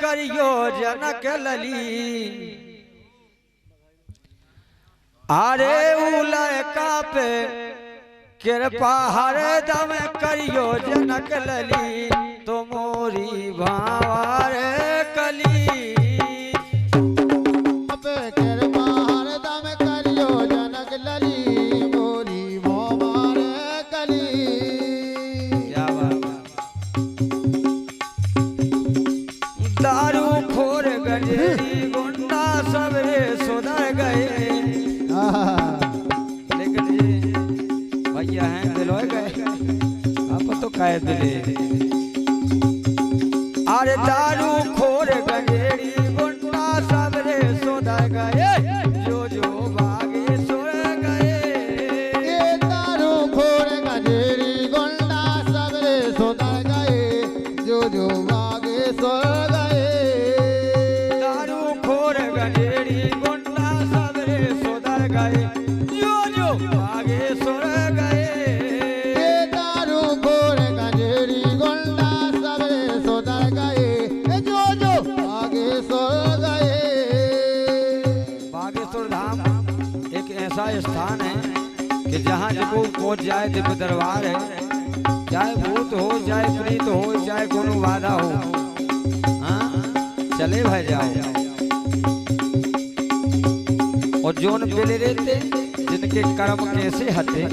करियो जनक लली। अरे उलय का पे कृपा हरदम करियो जनक लली। तो मोरी भावार कली कृपा हरदम करियो जनक लली। मोरी भावार कली। क्या बात। दारू खोर गजेरी गुंडा सबरे सुधर गए। लेकिन ये भैया हैं दिलोए गए आप तो कह दिले। अरे दारू खोर गजेरी गुंडा सबरे सुधर गए। जो जो भागे सुर गए। ये दारू खोर गजेरी गुंडा सबरे सुधर गए। जो जो भागे सुर गए। दारू खोर गजेरी गुंडा सबरे सुधर गए। जो जो भागे सुर गए। ये दारू खोर गजेरी गुंडा सबरे सुधर गए। जो जो भागे सुर गए। बागेश्वर धाम एक ऐसा स्थान है कि जहाँ जब पहुँच जाए दिव्य दरबार है। चाहे भूत हो चाहे प्रीत हो चाहे कोनो बाधा हो, हाँ चले भाई जाओ। और जोन बेले रहते जिनके कर्म कैसे हते।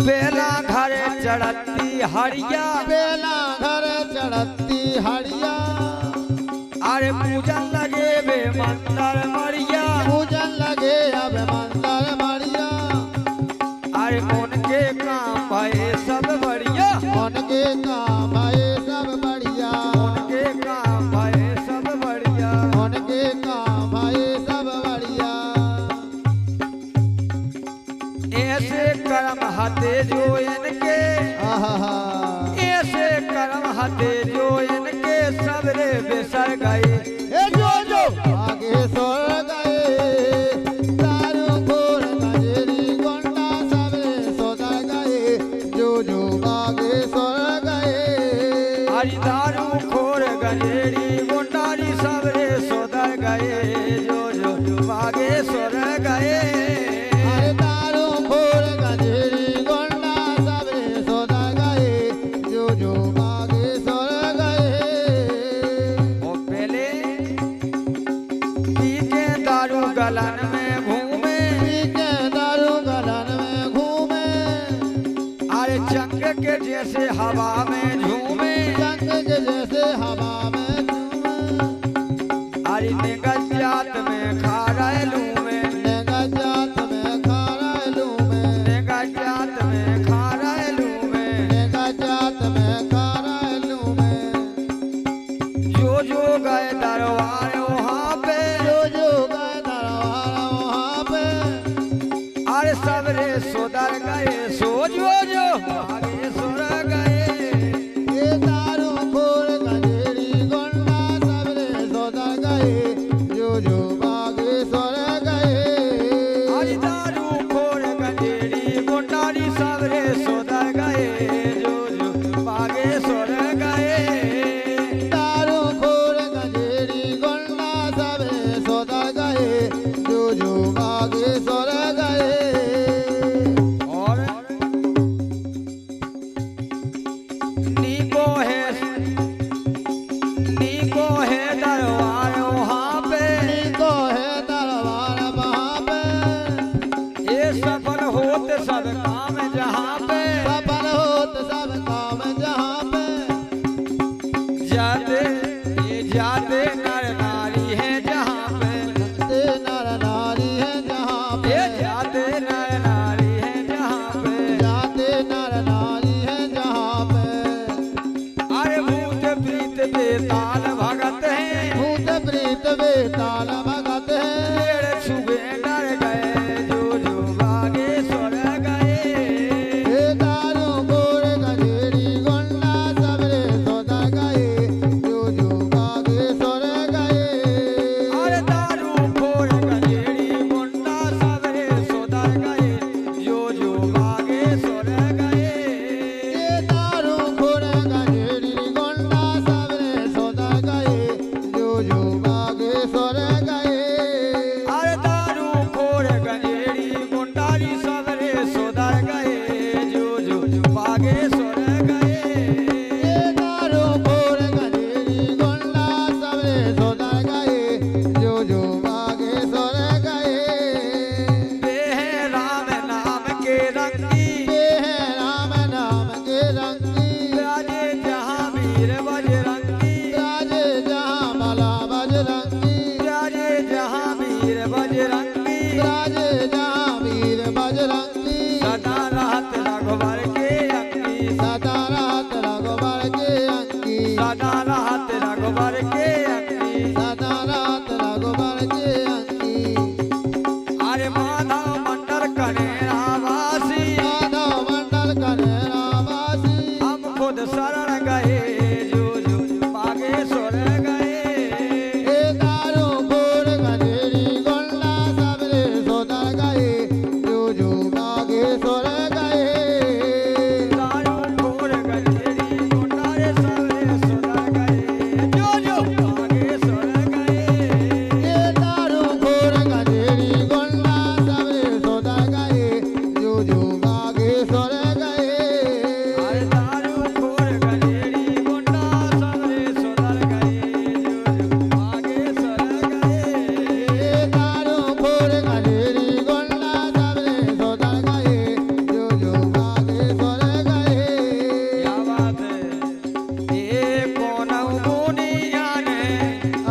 बेला घर चढ़ती हरिया। बेला घर चढ़ती हरिया। अरे पूजन लगे बे मंदर मरिया। पूजन लगे अब मंदर मरिया। अरे उनके काम भये सब बढ़िया। उनके काम आए सब बढ़िया। उनके काम भये सब बढ़िया। उनके काम आए सब बढ़िया। ऐसे कर्म हते जो इनके। आहा। ऐसे कर्म हते जो इनके सबरे बिसर गए। ए जो जो आगे सोर गए। दारू खोर गजेरी गुंडा सबरे सोदर गए। जो जो आगे सोर गए। हरि दारू खोर गजेरी गुंडारी सबरे सुधर गए। जो जो भागे सुर गए। अरे दारू खोर गजेरी गुंडा सबरे सोदर गए। जो जो आगे सोर गए। और पहले पी के दारू गलन में घूमे। पी के दारू गलन में घूमे। अरे चंग के जैसे हवा में झूमे। चंग के जैसे हवा में झूमे। अरे निगत जात में खारैलू में। नेगा जात में खारैलू में। निगत जात में खारैलू में। नेगा जात में खारैलू में। जो जो गए दरबार वहाँ पे। जो जो गए दरबार वहाँ पे। अरे सबरे सुधर गए। सो जो जो भागे सुर गए। ये दारू खोर गजेरी गुंडा सबरे सोदर गए। जो जो भागे सोर गए। हरि दारू खोर गजेरी गुंडारी सबरे सुधर गए। जो जो भागे सुर गए। दारू खोर गजेरी गुंडा सबरे सोदर गए। जो जो भागे सोर गए। और नीको है दरबार वहाँ पे। नीको है दरबार वहाँ पे। ये सफल होत सब काम जहाँ पे। सफल होत सब काम जहाँ पे। के अंगी सदा